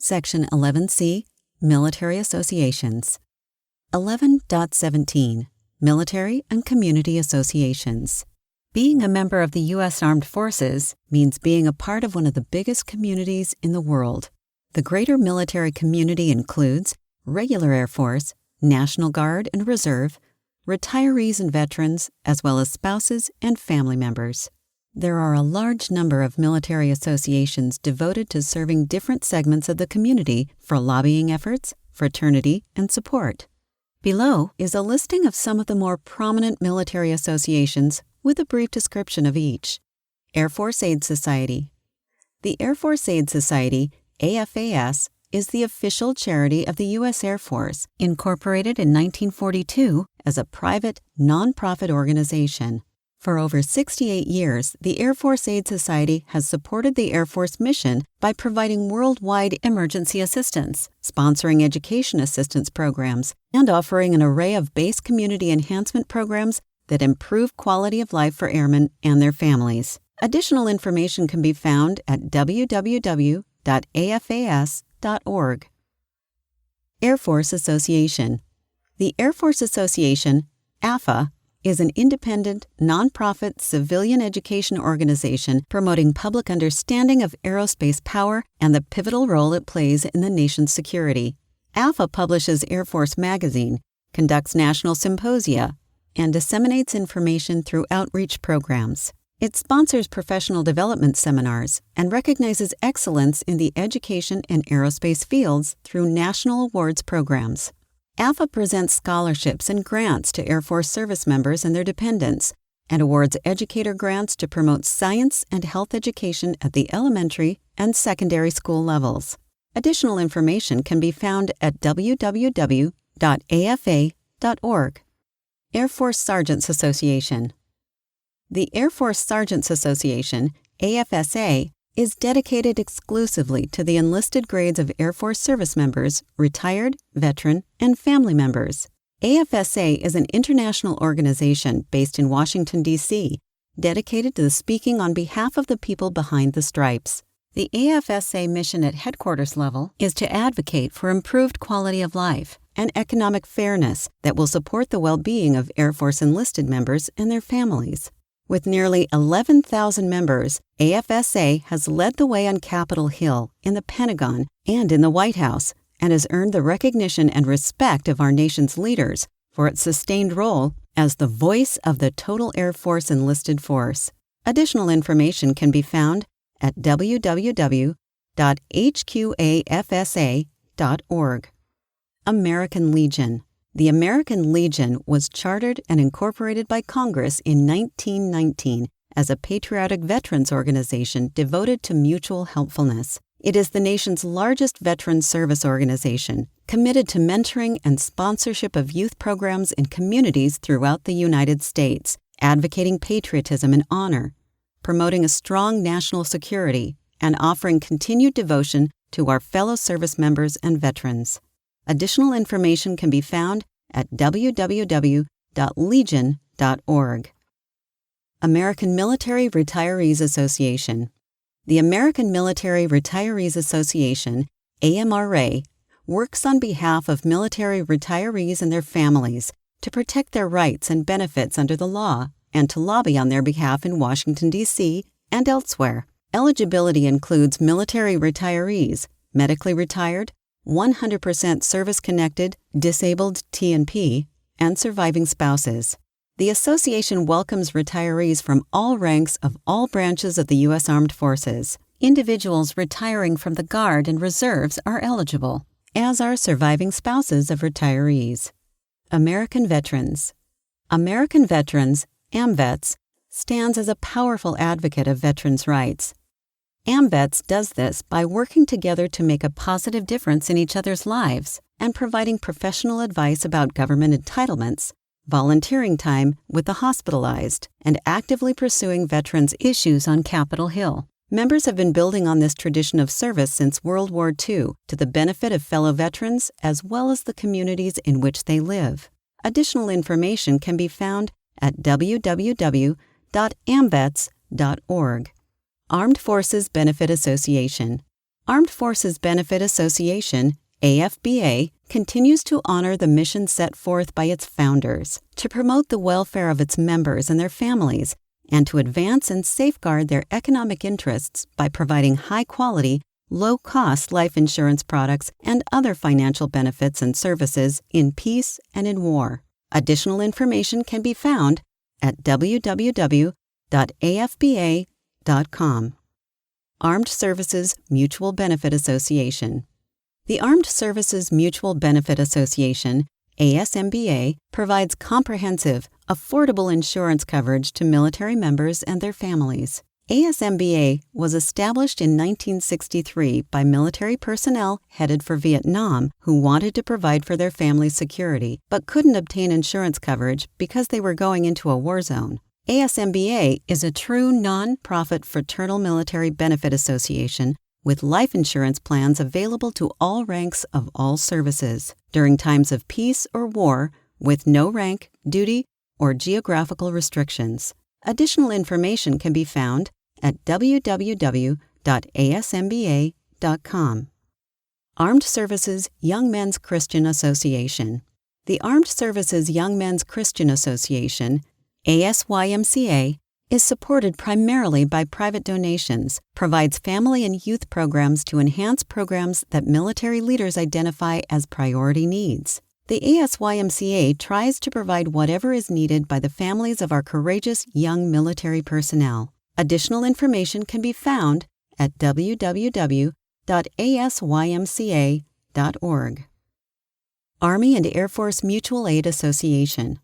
Section 11C, Military Associations. 11.17, Military and Community Associations. Being a member of the U.S. Armed Forces means being a part of one of the biggest communities in the world. The greater military community includes regular Air Force, National Guard and Reserve, retirees and veterans, as well as spouses and family members. There are a large number of military associations devoted to serving different segments of the community for lobbying efforts, fraternity, and support. Below is a listing of some of the more prominent military associations with a brief description of each. Air Force Aid Society. The Air Force Aid Society, AFAS, is the official charity of the U.S. Air Force, incorporated in 1942 as a private, nonprofit organization. For over 68 years, the Air Force Aid Society has supported the Air Force mission by providing worldwide emergency assistance, sponsoring education assistance programs, and offering an array of base community enhancement programs that improve quality of life for airmen and their families. Additional information can be found at www.afas.org. Air Force Association. The Air Force Association, AFA, is an independent, nonprofit civilian education organization promoting public understanding of aerospace power and the pivotal role it plays in the nation's security. AFA publishes Air Force Magazine, conducts national symposia, and disseminates information through outreach programs. It sponsors professional development seminars and recognizes excellence in the education and aerospace fields through national awards programs. AFA presents scholarships and grants to Air Force service members and their dependents, and awards educator grants to promote science and health education at the elementary and secondary school levels. Additional information can be found at www.afa.org. Air Force Sergeants Association. The Air Force Sergeants Association, AFSA, is dedicated exclusively to the enlisted grades of Air Force service members, retired, veteran, and family members. AFSA is an international organization based in Washington, D.C., dedicated to speaking on behalf of the people behind the stripes. The AFSA mission at headquarters level is to advocate for improved quality of life and economic fairness that will support the well-being of Air Force enlisted members and their families. With nearly 11,000 members, AFSA has led the way on Capitol Hill, in the Pentagon, and in the White House, and has earned the recognition and respect of our nation's leaders for its sustained role as the voice of the total Air Force enlisted force. Additional information can be found at www.hqafsa.org. American Legion. The American Legion was chartered and incorporated by Congress in 1919 as a patriotic veterans organization devoted to mutual helpfulness. It is the nation's largest veterans service organization, committed to mentoring and sponsorship of youth programs in communities throughout the United States, advocating patriotism and honor, promoting a strong national security, and offering continued devotion to our fellow service members and veterans. Additional information can be found at www.legion.org. American Military Retirees Association. The American Military Retirees Association, AMRA, works on behalf of military retirees and their families to protect their rights and benefits under the law and to lobby on their behalf in Washington, D.C. and elsewhere. Eligibility includes military retirees, medically retired, 100% service-connected, disabled T&P, and surviving spouses. The association welcomes retirees from all ranks of all branches of the U.S. Armed Forces. Individuals retiring from the Guard and Reserves are eligible, as are surviving spouses of retirees. American Veterans. American Veterans, AMVETS, stands as a powerful advocate of veterans' rights. AMVETS does this by working together to make a positive difference in each other's lives and providing professional advice about government entitlements, volunteering time with the hospitalized, and actively pursuing veterans' issues on Capitol Hill. Members have been building on this tradition of service since World War II to the benefit of fellow veterans as well as the communities in which they live. Additional information can be found at www.amvets.org. Armed Forces Benefit Association. Armed Forces Benefit Association, AFBA, continues to honor the mission set forth by its founders to promote the welfare of its members and their families, and to advance and safeguard their economic interests by providing high-quality, low-cost life insurance products and other financial benefits and services in peace and in war. Additional information can be found at www.afba.com. Armed Services Mutual Benefit Association. The Armed Services Mutual Benefit Association, ASMBA, provides comprehensive, affordable insurance coverage to military members and their families. ASMBA was established in 1963 by military personnel headed for Vietnam who wanted to provide for their family's security but couldn't obtain insurance coverage because they were going into a war zone. ASMBA is a true non-profit fraternal military benefit association with life insurance plans available to all ranks of all services during times of peace or war with no rank, duty, or geographical restrictions. Additional information can be found at www.asmba.com. Armed Services Young Men's Christian Association. The Armed Services Young Men's Christian Association, ASYMCA, is supported primarily by private donations, provides family and youth programs to enhance programs that military leaders identify as priority needs. The ASYMCA tries to provide whatever is needed by the families of our courageous young military personnel. Additional information can be found at www.asymca.org. Army and Air Force Mutual Aid Association.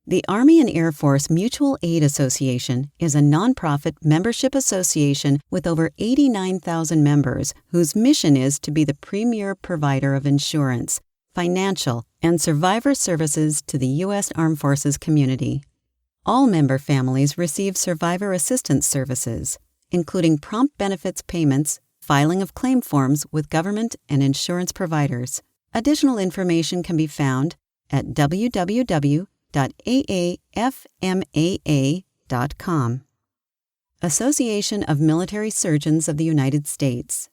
The Army and Air Force Mutual Aid Association is a nonprofit membership association with over 89,000 members whose mission is to be the premier provider of insurance, financial, and survivor services to the U.S. Armed Forces community. All member families receive survivor assistance services, including prompt benefits payments, filing of claim forms with government and insurance providers. Additional information can be found at www.aafmaa.com. Association of Military Surgeons of the United States.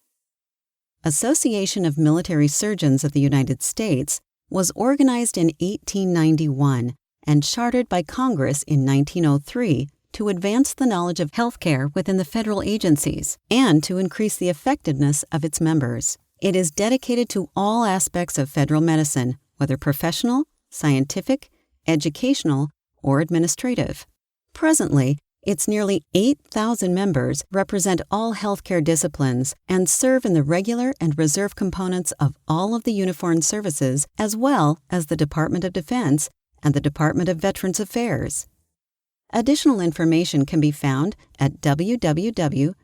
Association of Military Surgeons of the United States was organized in 1891 and chartered by Congress in 1903 to advance the knowledge of healthcare within the federal agencies and to increase the effectiveness of its members. It is dedicated to all aspects of federal medicine, whether professional, scientific, educational, or administrative. Presently, its nearly 8,000 members represent all healthcare disciplines and serve in the regular and reserve components of all of the uniformed services, as well as the Department of Defense and the Department of Veterans Affairs. Additional information can be found at www.amsus.org.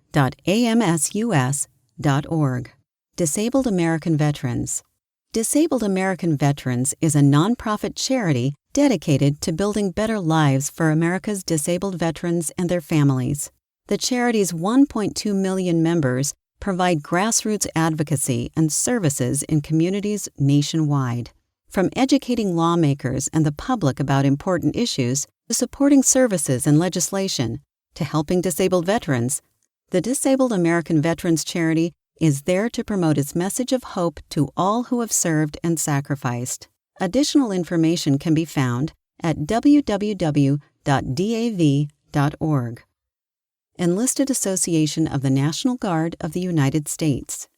Disabled American Veterans. Disabled American Veterans is a nonprofit charity dedicated to building better lives for America's disabled veterans and their families. The charity's 1.2 million members provide grassroots advocacy and services in communities nationwide. From educating lawmakers and the public about important issues to supporting services and legislation to helping disabled veterans, the Disabled American Veterans Charity is there to promote its message of hope to all who have served and sacrificed. Additional information can be found at www.dav.org. Enlisted Association of the National Guard of the United States.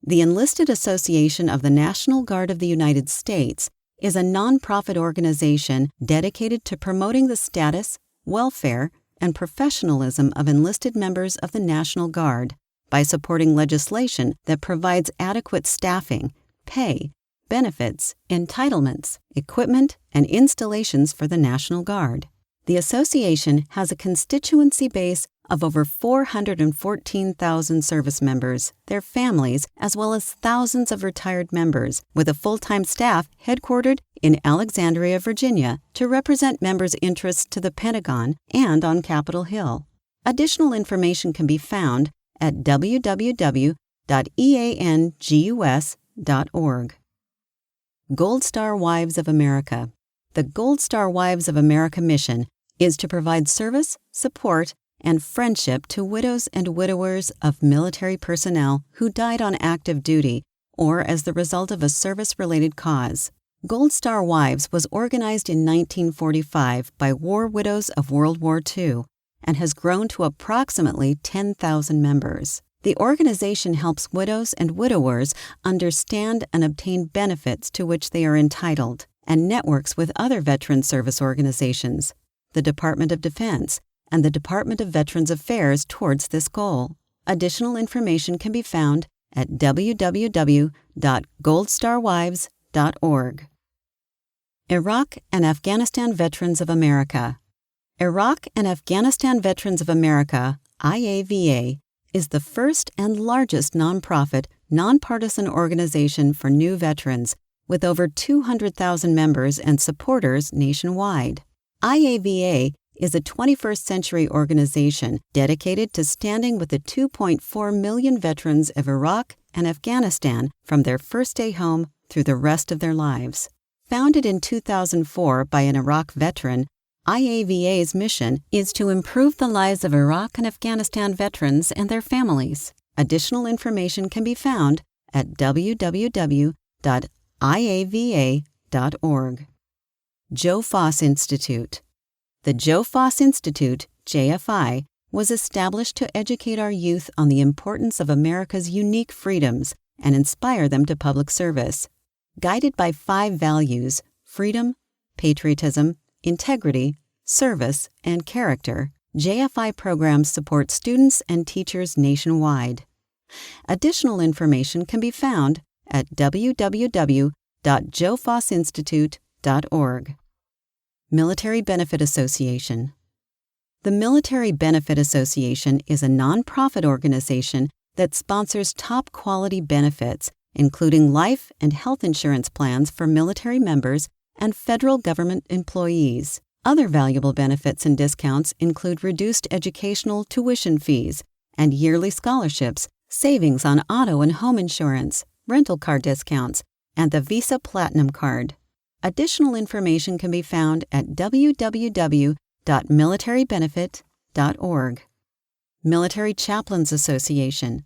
The Enlisted Association of the National Guard of the United States is a nonprofit organization dedicated to promoting the status, welfare, and professionalism of enlisted members of the National Guard by supporting legislation that provides adequate staffing, pay, benefits, entitlements, equipment, and installations for the National Guard. The association has a constituency base of over 414,000 service members, their families, as well as thousands of retired members, with a full-time staff headquartered in Alexandria, Virginia, to represent members' interests to the Pentagon and on Capitol Hill. Additional information can be found at www.eangus.org. Gold Star Wives of America. The Gold Star Wives of America mission is to provide service, support, and friendship to widows and widowers of military personnel who died on active duty or as the result of a service-related cause. Gold Star Wives was organized in 1945 by war widows of World War II and has grown to approximately 10,000 members. The organization helps widows and widowers understand and obtain benefits to which they are entitled and networks with other veteran service organizations, the Department of Defense, and the Department of Veterans Affairs towards this goal. Additional information can be found at www.goldstarwives.org. Iraq and Afghanistan Veterans of America. Iraq and Afghanistan Veterans of America, IAVA, is the first and largest nonprofit, nonpartisan organization for new veterans, with over 200,000 members and supporters nationwide. IAVA is a 21st century organization dedicated to standing with the 2.4 million veterans of Iraq and Afghanistan from their first day home through the rest of their lives. Founded in 2004 by an Iraq veteran, IAVA's mission is to improve the lives of Iraq and Afghanistan veterans and their families. Additional information can be found at www.iava.org. Joe Foss Institute. The Joe Foss Institute, JFI, was established to educate our youth on the importance of America's unique freedoms and inspire them to public service. Guided by 5 values: freedom, patriotism, integrity, service, and character, JFI programs support students and teachers nationwide. Additional information can be found at www.joefossinstitute.org. Military Benefit Association. The Military Benefit Association is a nonprofit organization that sponsors top-quality benefits, including life and health insurance plans for military members and federal government employees. Other valuable benefits and discounts include reduced educational tuition fees and yearly scholarships, savings on auto and home insurance, rental car discounts, and the Visa Platinum Card. Additional information can be found at www.militarybenefit.org. Military Chaplains Association.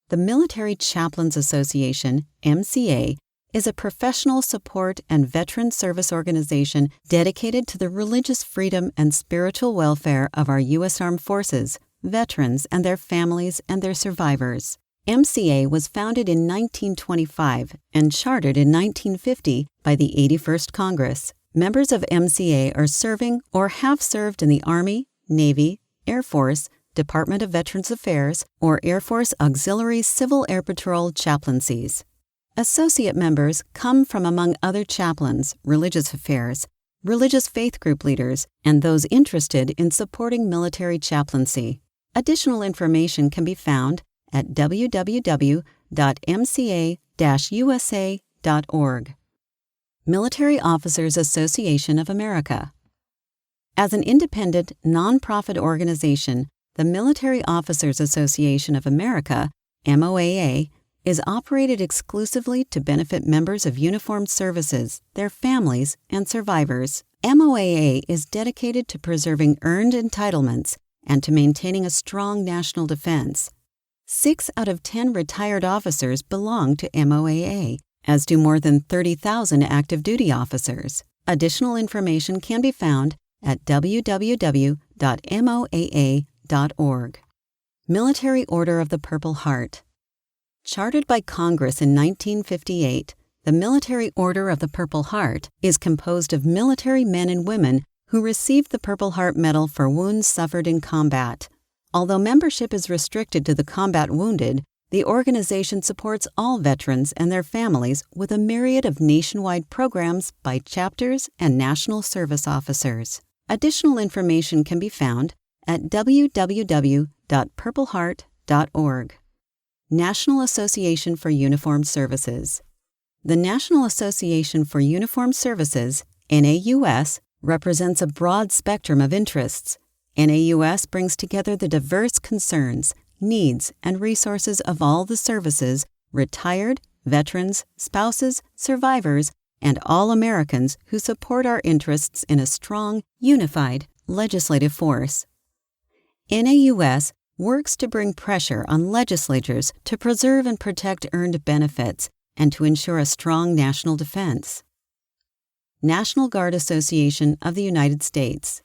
The Military Chaplains Association, MCA, is a professional support and veteran service organization dedicated to the religious freedom and spiritual welfare of our U.S. Armed Forces, veterans and their families and their survivors. MCA was founded in 1925 and chartered in 1950 by the 81st Congress. Members of MCA are serving or have served in the Army, Navy, Air Force, Department of Veterans Affairs, or Air Force Auxiliary Civil Air Patrol chaplaincies. Associate members come from, among other chaplains, religious affairs, religious faith group leaders, and those interested in supporting military chaplaincy. Additional information can be found at www.mca-usa.org. Military Officers Association of America. As an independent, nonprofit organization, the Military Officers Association of America, MOAA, is operated exclusively to benefit members of uniformed services, their families, and survivors. MOAA is dedicated to preserving earned entitlements and to maintaining a strong national defense. 6 out of 10 retired officers belong to MOAA, as do more than 30,000 active duty officers. Additional information can be found at www.moaa.org. Military Order of the Purple Heart. Chartered by Congress in 1958, the Military Order of the Purple Heart is composed of military men and women who received the Purple Heart Medal for wounds suffered in combat. Although membership is restricted to the combat wounded, the organization supports all veterans and their families with a myriad of nationwide programs by chapters and national service officers. Additional information can be found at www.purpleheart.org. National Association for Uniformed Services. The National Association for Uniformed Services, NAUS, represents a broad spectrum of interests. NAUS brings together the diverse concerns, needs, and resources of all the services, retired, veterans, spouses, survivors, and all Americans who support our interests in a strong, unified, legislative force. NAUS works to bring pressure on legislatures to preserve and protect earned benefits and to ensure a strong national defense. National Guard Association of the United States.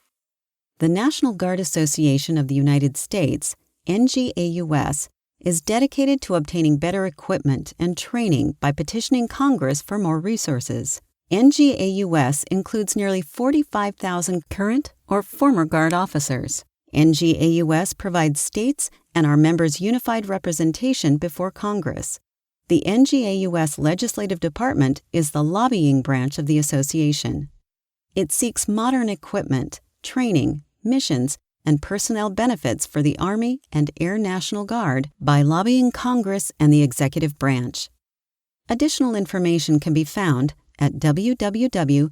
The National Guard Association of the United States, NGAUS, is dedicated to obtaining better equipment and training by petitioning Congress for more resources. NGAUS includes nearly 45,000 current or former Guard officers. NGAUS provides states and our members unified representation before Congress. The NGAUS Legislative Department is the lobbying branch of the association. It seeks modern equipment, training, missions, and personnel benefits for the Army and Air National Guard by lobbying Congress and the executive branch. Additional information can be found at www.ngaus.org.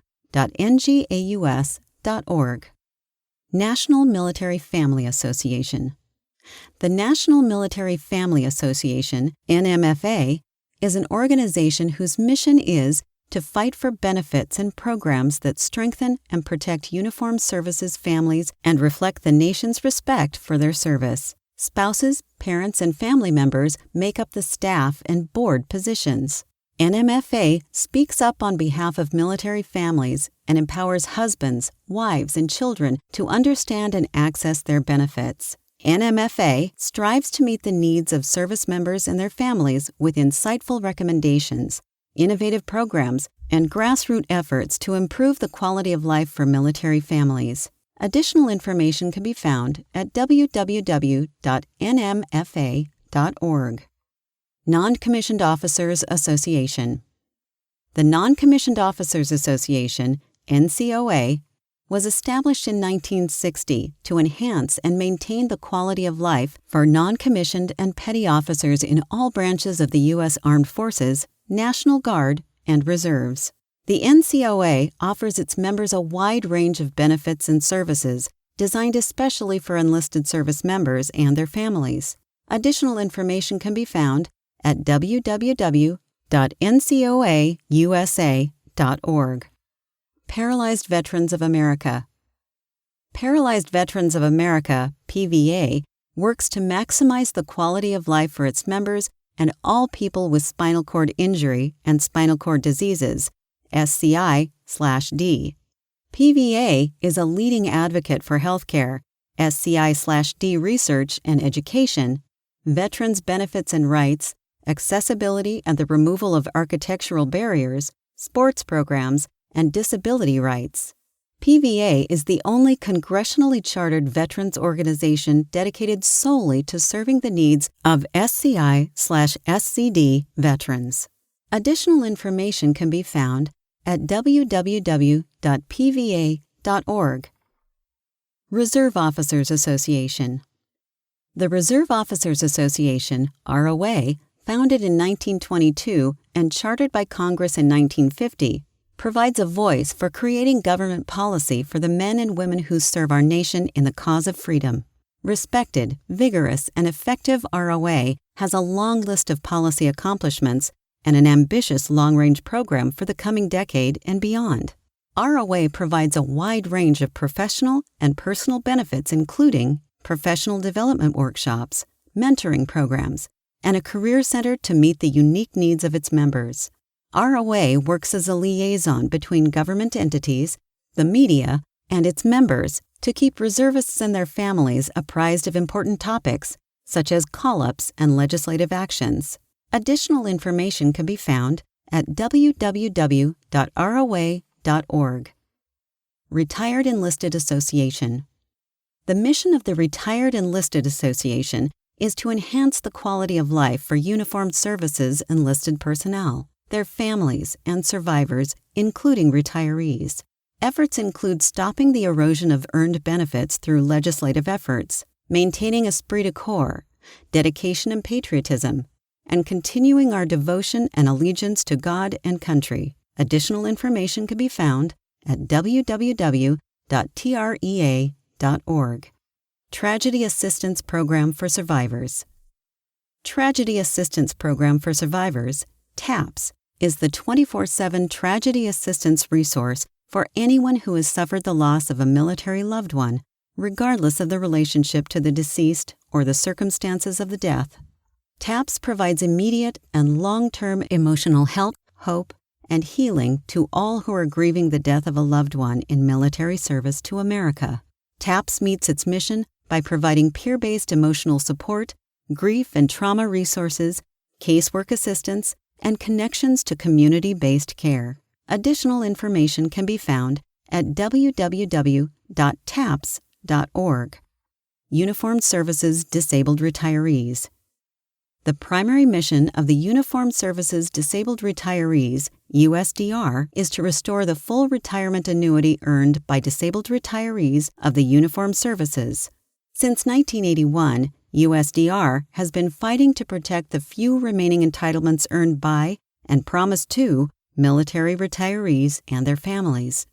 National Military Family Association. The National Military Family Association, NMFA, is an organization whose mission is to fight for benefits and programs that strengthen and protect uniformed services families and reflect the nation's respect for their service. Spouses, parents, and family members make up the staff and board positions. NMFA speaks up on behalf of military families and empowers husbands, wives, and children to understand and access their benefits. NMFA strives to meet the needs of service members and their families with insightful recommendations, innovative programs, and grassroots efforts to improve the quality of life for military families. Additional information can be found at www.nmfa.org. Non-Commissioned Officers Association. The Non-Commissioned Officers Association, NCOA, was established in 1960 to enhance and maintain the quality of life for non-commissioned and petty officers in all branches of the U.S. Armed Forces, National Guard, and Reserves. The NCOA offers its members a wide range of benefits and services designed especially for enlisted service members and their families. Additional information can be found at www.ncoausa.org. Paralyzed Veterans of America. Paralyzed Veterans of America, PVA, works to maximize the quality of life for its members and all people with spinal cord injury and spinal cord diseases, SCI/D. PVA is a leading advocate for healthcare, SCI/D research and education, veterans' benefits and rights, accessibility and the removal of architectural barriers, sports programs, and disability rights. PVA is the only congressionally chartered veterans organization dedicated solely to serving the needs of SCI/SCD veterans. Additional information can be found at www.pva.org. Reserve Officers Association. The Reserve Officers Association, ROA, founded in 1922 and chartered by Congress in 1950, provides a voice for creating government policy for the men and women who serve our nation in the cause of freedom. Respected, vigorous, and effective ROA has a long list of policy accomplishments and an ambitious long-range program for the coming decade and beyond. ROA provides a wide range of professional and personal benefits including professional development workshops, mentoring programs, and a career center to meet the unique needs of its members. ROA works as a liaison between government entities, the media, and its members to keep reservists and their families apprised of important topics, such as call-ups and legislative actions. Additional information can be found at www.roa.org. Retired Enlisted Association. The mission of the Retired Enlisted Association is to enhance the quality of life for uniformed services enlisted personnel, their families, and survivors, including retirees. Efforts include stopping the erosion of earned benefits through legislative efforts, maintaining esprit de corps, dedication and patriotism, and continuing our devotion and allegiance to God and country. Additional information can be found at www.trea.org. Tragedy Assistance Program for Survivors. Tragedy Assistance Program for Survivors, TAPS, is the 24/7 tragedy assistance resource for anyone who has suffered the loss of a military loved one regardless of the relationship to the deceased or the circumstances of the death. TAPS provides immediate and long-term emotional help, hope, and healing to all who are grieving the death of a loved one in military service to America. TAPS meets its mission by providing peer-based emotional support, grief and trauma resources, casework assistance, and connections to community-based care. Additional information can be found at www.taps.org. Uniformed Services Disabled Retirees. The primary mission of the Uniformed Services Disabled Retirees, USDR, is to restore the full retirement annuity earned by disabled retirees of the uniformed services. Since 1981, USDR has been fighting to protect the few remaining entitlements earned by and promised to military retirees and their families.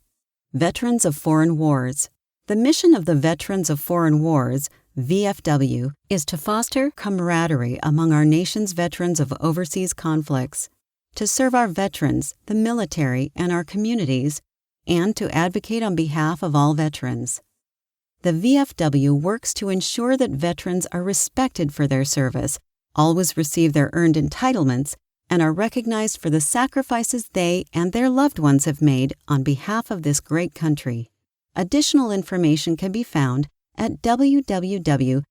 Veterans of Foreign Wars. The mission of the Veterans of Foreign Wars, VFW, is to foster camaraderie among our nation's veterans of overseas conflicts, to serve our veterans, the military, and our communities, and to advocate on behalf of all veterans. The VFW works to ensure that veterans are respected for their service, always receive their earned entitlements, and are recognized for the sacrifices they and their loved ones have made on behalf of this great country. Additional information can be found at www.vfw.org.